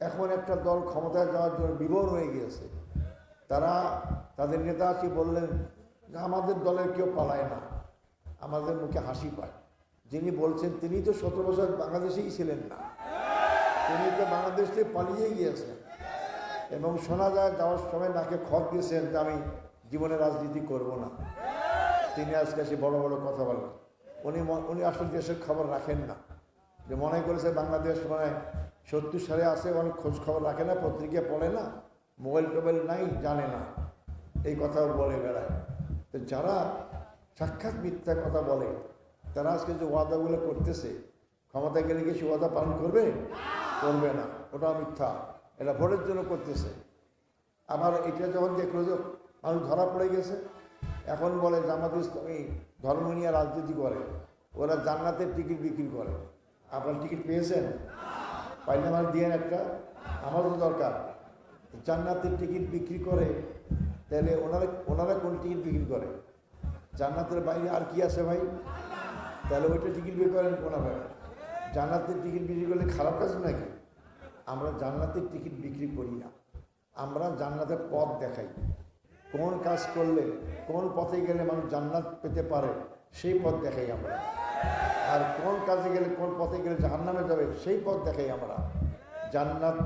এখন একটা দল ক্ষমতায় যাওয়ার জন্য বিভোর হয়ে গিয়েছে। তারা তাদের নেতা আসি বললেন যে আমাদের দলের কেউ পালায় না, আমাদের মুখে হাসি পায়। যিনি বলছেন তিনি তো 17 বছর বাংলাদেশেই ছিলেন না, তিনি তো বাংলাদেশ থেকে পালিয়ে গিয়েছেন এবং শোনা যায় যাওয়ার সময় নাকে খত দিয়েছেন যে আমি জীবনে রাজনীতি করব না। তিনি আজকে সে বড় বড় কথা বলেন। উনি আসলে দেশের খবর রাখেন না, যে মনে করেছে বাংলাদেশ মানে 70 সালে আসে, অনেক খোঁজ খবর রাখে না, পত্রিকা পড়ে না, মোবাইল টোবাইল নাই, জানে না, এই কথাও বলে বেড়ায়। তো যারা সাক্ষাৎ মিথ্যা কথা বলে তারা আজকে যে ওয়াদাগুলো করতেছে, ক্ষমতায় গেলে কি সে ওয়াদা পালন করবে? করবে না, ওটাও মিথ্যা, এটা ভোটের জন্য করতেছে। আবার এটা যখন দেখলো যে মানুষ ধরা পড়ে গেছে, এখন বলে জামাত ইসলামী ধর্ম নিয়ে রাজনীতি করে, ওরা জান্নাতের টিকিট বিক্রি করে। আপনার টিকিট পেয়েছেন? পাইলে আমার দিয়ে একটা, আমারও তো দরকার। জান্নাতের টিকিট বিক্রি করে, তাহলে ওনারা কোন টিকিট বিক্রি করে? জান্নাতের বাইরে আর কি আছে ভাই? তাহলে ওইটা টিকিট বিক্রি করেন ওনারা। জান্নাতের টিকিট বিক্রি করলে খারাপ কাজ নাকি? আমরা জান্নাতের টিকিট বিক্রি করি না, আমরা জান্নাতের পথ দেখাই। কোন কাজ করলে কোন পথে গেলে মানুষ জান্নাত পেতে পারে সেই পথ দেখাই আমরা, আর কোন কাজে গেলে কোন পথে গেলে জাহান্নামে যাবে সেই পথ দেখাই আমরা। জান্নাত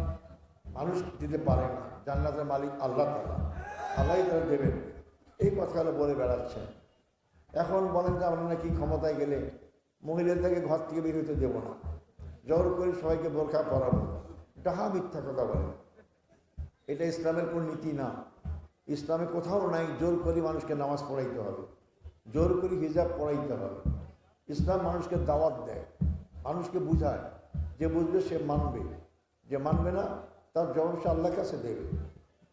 মানুষ দিতে পারে না, জান্নাতের মালিক আল্লাহ তাআলা, আল্লাহই তারা দেবেন। এই কথাগুলো বলে বেড়াচ্ছেন। এখন বলেন যে আমরা নাকি ক্ষমতায় গেলে মহিলাদেরকে ঘর থেকে বের হতে দেবো না, জোর করে সবাইকে বোরকা পরাবো। ডাহা মিথ্যা কথা বলেন, এটা ইসলামের কোন নীতি না। ইসলামে কোথাও নাই জোর করে মানুষকে নামাজ পড়াইতে হবে, জোর করে হিজাব পড়াইতে হবে। ইসলাম মানুষকে দাওয়াত দেয়, মানুষকে বুঝায়, যে বুঝবে সে মানবে, যে মানবে না তার জবাব সে আল্লাহর কাছে দেবে,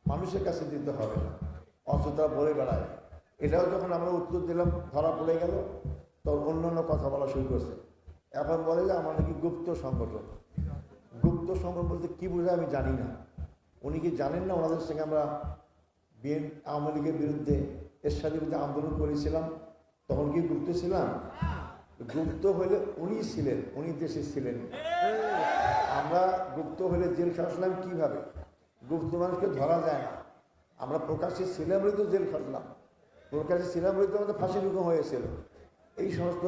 মানুষের কাছে দিতে হবে না। অথচ বলে বেড়ায়। এটাও যখন আমরা উত্তর দিলাম ধরা পড়ে গেল, তখন অন্য কথা বলা শুরু করছে। এখন বলে যে আমার নাকি গুপ্ত সংগঠন। গুপ্ত সংগঠন বলতে কী বোঝায় আমি জানি না। উনি কি জানেন না ওনাদের সঙ্গে আমরা আওয়ামী লীগের বিরুদ্ধে এরশাদের বিরুদ্ধে আন্দোলন করেছিলাম? তখন কি গুপ্ত ছিলাম? গুপ্ত হলে উনি ছিলেন, উনি দেশে ছিলেন। আমরা গুপ্ত হলে জেল খাটলাম কীভাবে? গুপ্ত মানুষকে ধরা যায় না। আমরা প্রকাশ্যে ছিলাম বলে তো জেল খাটলাম, প্রকাশ্যে ছিলাম বলে তো আমাদের ফাঁসি হুকুম হয়েছিল। এই সমস্ত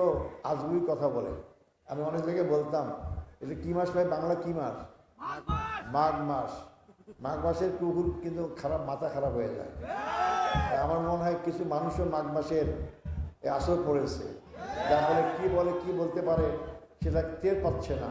আজগুবি কথা বলে। আমি অনেক জায়গায় বলতাম, এটা কী মাস ভাই? বাংলা কী মাস? মাঘ মাস। মাঘ মাসের কুকুর কিন্তু খারাপ, মাথা খারাপ হয়ে যায়। আমার মনে হয় কিছু মানুষও মাঘ মাসের আসর পড়েছে, যার ফলে কী বলে কী বলতে পারে সেটা টের পাচ্ছে না।